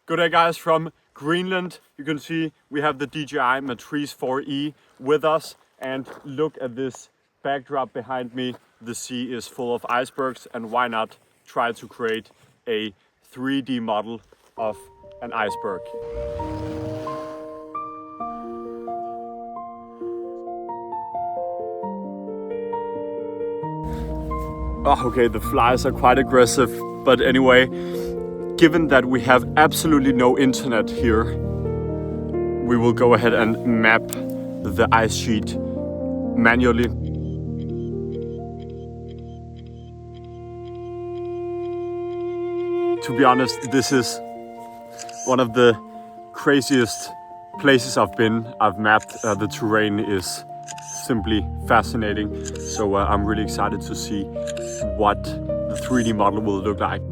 Good day guys from Greenland. You can see we have the DJI Matrice 4E with us, and look at this backdrop behind me. The sea is full of icebergs, and why not try to create a 3D model of an iceberg. Oh, okay, the flies are quite aggressive, but anyway, given that we have absolutely no internet here, we will go ahead and map the ice sheet manually. To be honest, this is one of the craziest places I've been. I've mapped. The terrain is simply fascinating. So I'm really excited to see what the 3D model will look like.